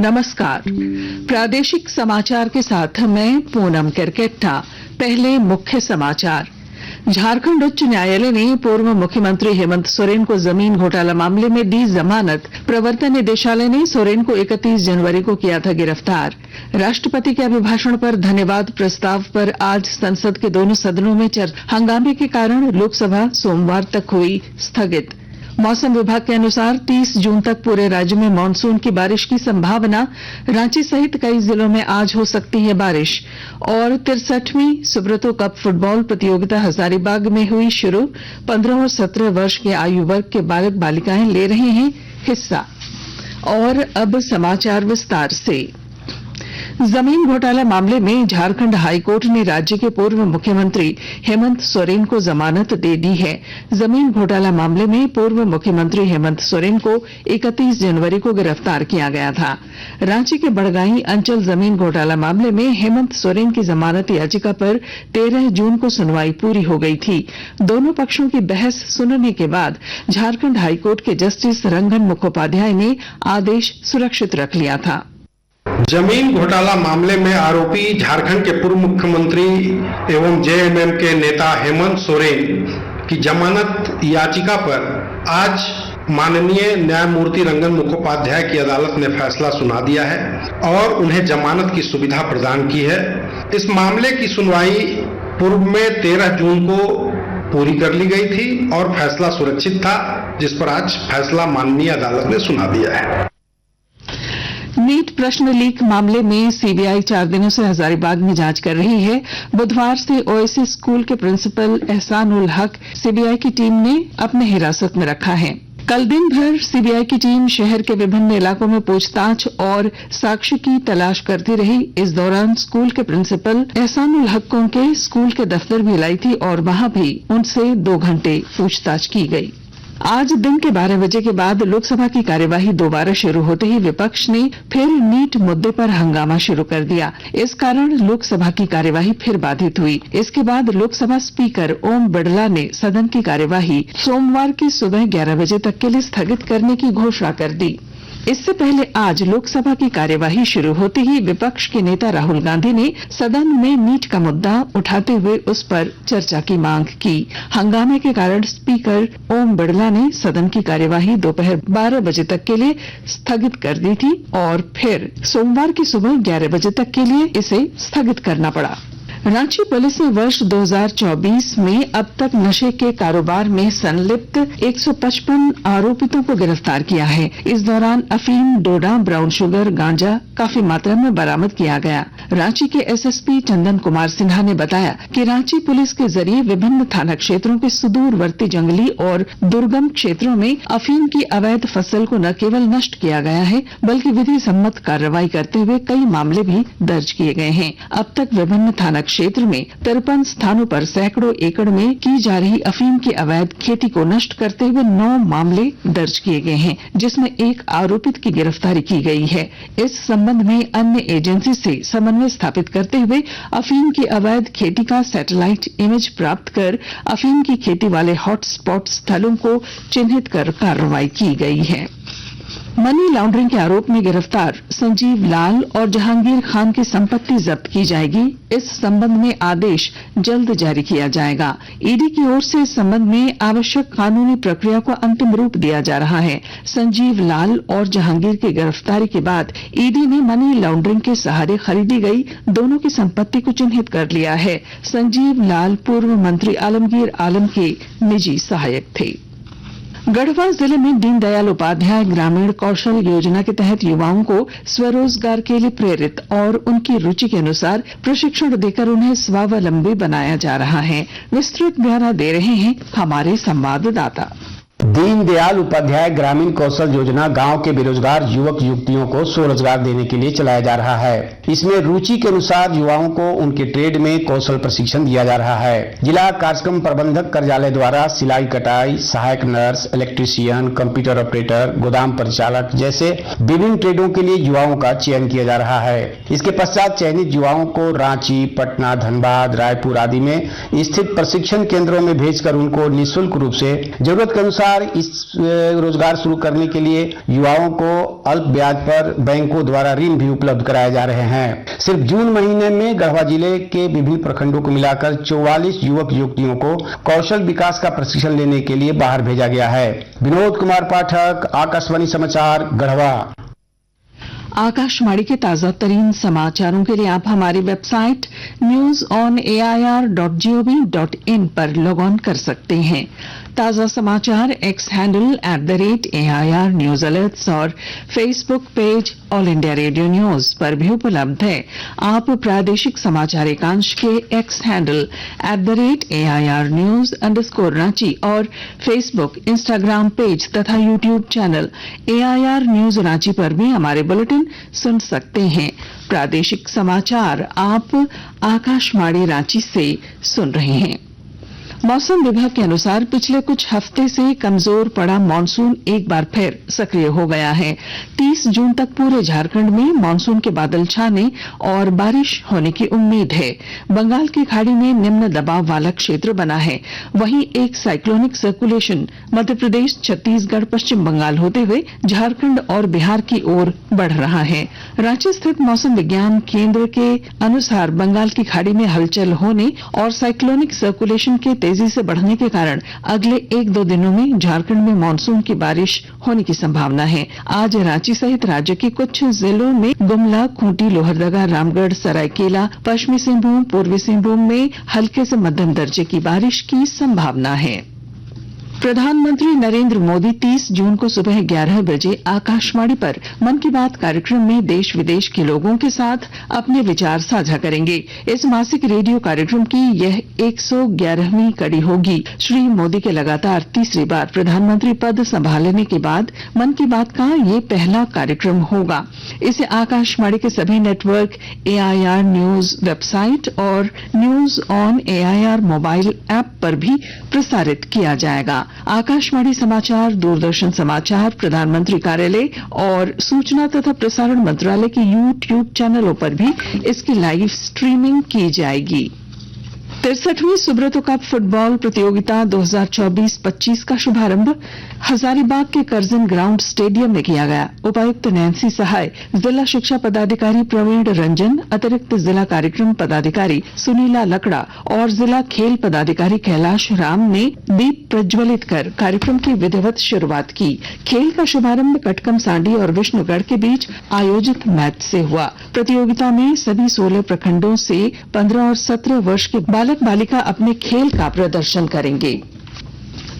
नमस्कार। प्रादेशिक समाचार के साथ मैं पूनम करकेट्टा। पहले मुख्य समाचार। झारखंड उच्च न्यायालय ने पूर्व मुख्यमंत्री हेमंत सोरेन को जमीन घोटाला मामले में दी जमानत। प्रवर्तन निदेशालय ने सोरेन को 31 जनवरी को किया था गिरफ्तार। राष्ट्रपति के अभिभाषण पर धन्यवाद प्रस्ताव पर आज संसद के दोनों सदनों में हंगामे के कारण लोकसभा सोमवार तक हुई स्थगित। मौसम विभाग के अनुसार 30 जून तक पूरे राज्य में मानसून की बारिश की संभावना। रांची सहित कई जिलों में आज हो सकती है बारिश। और 63वीं सुब्रतो कप फुटबॉल प्रतियोगिता हजारीबाग में हुई शुरू। 15 और 17 वर्ष के आयु वर्ग के बालक बालिकाएं ले रहे हैं हिस्सा। और अब समाचार विस्तार से। जमीन घोटाला मामले में झारखंड हाईकोर्ट ने राज्य के पूर्व मुख्यमंत्री हेमंत सोरेन को जमानत दे दी है। जमीन घोटाला मामले में पूर्व मुख्यमंत्री हेमंत सोरेन को 31 जनवरी को गिरफ्तार किया गया था। रांची के बड़गाई अंचल जमीन घोटाला मामले में हेमंत सोरेन की जमानत याचिका पर 13 जून को सुनवाई पूरी हो गई थी। दोनों पक्षों की बहस सुनने के बाद झारखंड हाईकोर्ट के जस्टिस रंगन मुखोपाध्याय ने आदेश सुरक्षित रख लिया था। जमीन घोटाला मामले में आरोपी झारखंड के पूर्व मुख्यमंत्री एवं जेएमएम के नेता हेमंत सोरेन की जमानत याचिका पर आज माननीय न्यायमूर्ति रंगन मुखोपाध्याय की अदालत ने फैसला सुना दिया है और उन्हें जमानत की सुविधा प्रदान की है। इस मामले की सुनवाई पूर्व में 13 जून को पूरी कर ली गई थी और फैसला सुरक्षित था, जिस पर आज फैसला माननीय अदालत ने सुना दिया है। नीट प्रश्न लीक मामले में सीबीआई 4 दिनों से हजारीबाग में जांच कर रही है। बुधवार से ओएसिस स्कूल के प्रिंसिपल एहसान उल हक सीबीआई की टीम ने अपने हिरासत में रखा है। कल दिन भर सीबीआई की टीम शहर के विभिन्न इलाकों में पूछताछ और साक्ष्य की तलाश करती रही। इस दौरान स्कूल के प्रिंसिपल एहसान उल हक को उनके स्कूल के दफ्तर भी लाई थी और वहां भी उनसे 2 घंटे पूछताछ की गई। आज दिन के 12 बजे के बाद लोकसभा की कार्यवाही दोबारा शुरू होते ही विपक्ष ने फिर नीट मुद्दे पर हंगामा शुरू कर दिया। इस कारण लोकसभा की कार्यवाही फिर बाधित हुई। इसके बाद लोकसभा स्पीकर ओम बिड़ला ने सदन की कार्यवाही सोमवार की सुबह 11 बजे तक के लिए स्थगित करने की घोषणा कर दी। इससे पहले आज लोकसभा की कार्यवाही शुरू होते ही विपक्ष के नेता राहुल गांधी ने सदन में नीट का मुद्दा उठाते हुए उस पर चर्चा की मांग की। हंगामे के कारण स्पीकर ओम बिड़ला ने सदन की कार्यवाही दोपहर 12 बजे तक के लिए स्थगित कर दी थी और फिर सोमवार की सुबह 11 बजे तक के लिए इसे स्थगित करना पड़ा। रांची पुलिस ने वर्ष 2024 में अब तक नशे के कारोबार में संलिप्त 155 आरोपितों को गिरफ्तार किया है। इस दौरान अफीम, डोडा, ब्राउन शुगर, गांजा काफी मात्रा में बरामद किया गया। रांची के एसएसपी चंदन कुमार सिन्हा ने बताया कि रांची पुलिस के जरिए विभिन्न थाना क्षेत्रों के सुदूरवर्ती जंगली और दुर्गम क्षेत्रों में अफीम की अवैध फसल को न केवल नष्ट किया गया है बल्कि विधि सम्मत कार्रवाई करते हुए कई मामले भी दर्ज किए गए हैं। अब तक विभिन्न थाना क्षेत्र में 53 स्थानों पर सैकड़ों एकड़ में की जा रही अफीम की अवैध खेती को नष्ट करते हुए 9 मामले दर्ज किए गए हैं, जिसमें एक आरोपित की गिरफ्तारी की गई है। इस संबंध में अन्य एजेंसी से समन्वय स्थापित करते हुए अफीम की अवैध खेती का सैटेलाइट इमेज प्राप्त कर अफीम की खेती वाले हॉटस्पॉट स्थलों को चिन्हित कर कार्रवाई की गई है। मनी लॉन्ड्रिंग के आरोप में गिरफ्तार संजीव लाल और जहांगीर खान की संपत्ति जब्त की जाएगी। इस संबंध में आदेश जल्द जारी किया जाएगा। ईडी की ओर से इस संबंध में आवश्यक कानूनी प्रक्रिया को अंतिम रूप दिया जा रहा है। संजीव लाल और जहांगीर की गिरफ्तारी के बाद ईडी ने मनी लॉन्ड्रिंग के सहारे खरीदी गई दोनों की संपत्ति को चिन्हित कर लिया है। संजीव लाल पूर्व मंत्री आलमगीर आलम के निजी सहायक थे। गढ़वा जिले में दीनदयाल उपाध्याय ग्रामीण कौशल योजना के तहत युवाओं को स्वरोजगार के लिए प्रेरित और उनकी रुचि के अनुसार प्रशिक्षण देकर उन्हें स्वावलंबी बनाया जा रहा है। विस्तृत ब्यौरा दे रहे हैं हमारे संवाददाता। दीनदयाल उपाध्याय ग्रामीण कौशल योजना गांव के बेरोजगार युवक युवतियों को स्वरोजगार देने के लिए चलाया जा रहा है। इसमें रुचि के अनुसार युवाओं को उनके ट्रेड में कौशल प्रशिक्षण दिया जा रहा है। जिला कार्यक्रम प्रबंधक कार्यालय द्वारा सिलाई कटाई, सहायक नर्स, इलेक्ट्रीशियन, कंप्यूटर ऑपरेटर, गोदाम परिचालक जैसे विभिन्न ट्रेडों के लिए युवाओं का चयन किया जा रहा है। इसके पश्चात चयनित युवाओं को रांची, पटना, धनबाद, रायपुर आदि में स्थित प्रशिक्षण केंद्रों में भेजकर उनको निःशुल्क रूप से जरूरत के अनुसार सरकार इस रोजगार शुरू करने के लिए युवाओं को अल्प ब्याज पर बैंकों द्वारा ऋण भी उपलब्ध कराए जा रहे हैं। सिर्फ जून महीने में गढ़वा जिले के विभिन्न प्रखंडों को मिलाकर 44 युवक युवतियों को कौशल विकास का प्रशिक्षण लेने के लिए बाहर भेजा गया है। विनोद कुमार पाठक, आकाशवाणी समाचार, गढ़वा। आकाशवाणी के ताजा तरीन समाचारों के लिए आप हमारी वेबसाइट newsonair.gov.in पर लॉग ऑन कर सकते हैं। ताजा समाचार X handle @AIR news alerts और Facebook page All India Radio news पर भी उपलब्ध है। आप प्रादेशिक समाचार एकांश के X handle @AIR news _Ranchi और फेसबुक, इंस्टाग्राम पेज तथा YouTube channel AIR news Ranchi पर भी हमारे बुलेटिन सुन सकते हैं। प्रादेशिक समाचार आप आकाशवाणी रांची से सुन रहे हैं। मौसम विभाग के अनुसार पिछले कुछ हफ्ते से कमजोर पड़ा मानसून एक बार फिर सक्रिय हो गया है। 30 जून तक पूरे झारखंड में मानसून के बादल छाने और बारिश होने की उम्मीद है। बंगाल की खाड़ी में निम्न दबाव वाला क्षेत्र बना है। वहीं एक साइक्लोनिक सर्कुलेशन मध्य प्रदेश, छत्तीसगढ़, पश्चिम बंगाल होते हुए झारखंड और बिहार की ओर बढ़ रहा है। रांची स्थित मौसम विज्ञान केंद्र के अनुसार बंगाल की खाड़ी में हलचल होने और साइक्लोनिक सर्कुलेशन के तेजी से बढ़ने के कारण अगले 1-2 दिनों में झारखंड में मानसून की बारिश होने की संभावना है। आज रांची सहित राज्य के कुछ जिलों में गुमला, खूंटी, लोहरदगा, रामगढ़, सरायकेला, पश्चिमी सिंहभूम, पूर्वी सिंहभूम में हल्के से मध्यम दर्जे की बारिश की संभावना है। प्रधानमंत्री नरेंद्र मोदी 30 जून को सुबह 11 बजे आकाशवाणी पर मन की बात कार्यक्रम में देश विदेश के लोगों के साथ अपने विचार साझा करेंगे। इस मासिक रेडियो कार्यक्रम की यह 111वीं कड़ी होगी। श्री मोदी के लगातार तीसरी बार प्रधानमंत्री पद संभालने के बाद मन की बात का ये पहला कार्यक्रम होगा। इसे आकाशवाणी के सभी नेटवर्क, AIR न्यूज वेबसाइट और news on AIR mobile app पर भी प्रसारित किया जाएगा। आकाशवाणी समाचार, दूरदर्शन समाचार, प्रधानमंत्री कार्यालय और सूचना तथा प्रसारण मंत्रालय के YouTube चैनलों पर भी इसकी लाइव स्ट्रीमिंग की जाएगी। 63वीं सुब्रतो कप फुटबॉल प्रतियोगिता 2024-25 का शुभारंभ हजारीबाग के करजन ग्राउंड स्टेडियम में किया गया। उपायुक्त नैन्सी सहाय, जिला शिक्षा पदाधिकारी प्रवीण रंजन, अतिरिक्त जिला कार्यक्रम पदाधिकारी सुनीला लकड़ा और जिला खेल पदाधिकारी कैलाश राम ने दीप प्रज्वलित कर कार्यक्रम की विधिवत शुरुआत की। खेल का शुभारंभ कटकम सांडी और विष्णुगढ़ के बीच आयोजित मैच से हुआ। प्रतियोगिता में सभी 16 प्रखंडों से 15 और 17 वर्ष के बालक बालिका अपने खेल का प्रदर्शन करेंगे।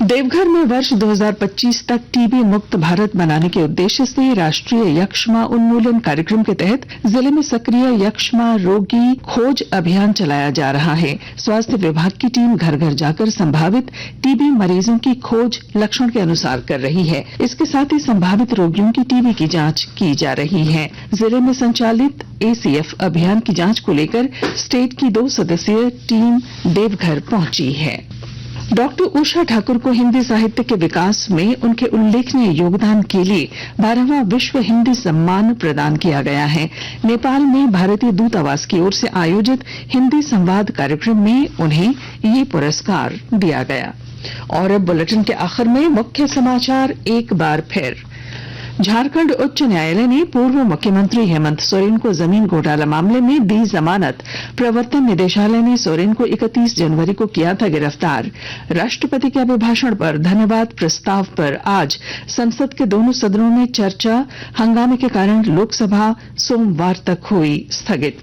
देवघर में वर्ष 2025 तक टीबी मुक्त भारत बनाने के उद्देश्य से राष्ट्रीय यक्ष्मा उन्मूलन कार्यक्रम के तहत जिले में सक्रिय यक्ष्मा रोगी खोज अभियान चलाया जा रहा है। स्वास्थ्य विभाग की टीम घर घर जाकर संभावित टीबी मरीजों की खोज लक्षण के अनुसार कर रही है। इसके साथ ही संभावित रोगियों की टीबी की जांच की जा रही है। जिले में संचालित ACF अभियान की जांच को लेकर स्टेट की 2 सदस्यीय टीम देवघर पहुंची है। डॉक्टर उषा ठाकुर को हिंदी साहित्य के विकास में उनके उल्लेखनीय योगदान के लिए 12वां विश्व हिंदी सम्मान प्रदान किया गया है। नेपाल में भारतीय दूतावास की ओर से आयोजित हिंदी संवाद कार्यक्रम में उन्हें ये पुरस्कार दिया गया। और अब बुलेटिन के आखिर में मुख्य समाचार एक बार फिर। झारखंड उच्च न्यायालय ने पूर्व मुख्यमंत्री हेमंत सोरेन को जमीन घोटाला मामले में दी जमानत। प्रवर्तन निदेशालय ने सोरेन को 31 जनवरी को किया था गिरफ्तार। राष्ट्रपति के अभिभाषण पर धन्यवाद प्रस्ताव पर आज संसद के दोनों सदनों में चर्चा। हंगामे के कारण लोकसभा सोमवार तक हुई स्थगित।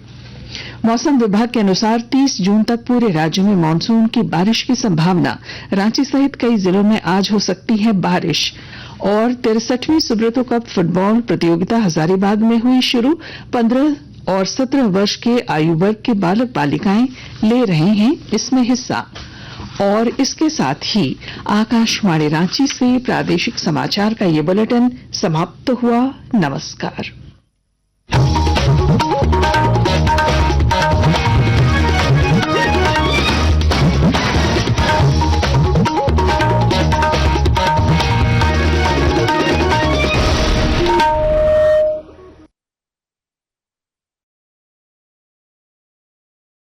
मौसम विभाग के अनुसार 30 जून तक पूरे राज्य में मानसून की बारिश की संभावना। रांची सहित कई जिलों में आज हो सकती है बारिश। और 63वीं सुब्रतो कप फुटबॉल प्रतियोगिता हजारीबाग में हुई शुरू। 15 और 17 वर्ष के आयु वर्ग के बालक बालिकाएं ले रहे हैं इसमें हिस्सा। और इसके साथ ही आकाशवाणी रांची से प्रादेशिक समाचार का ये बुलेटिन समाप्त हुआ। नमस्कार।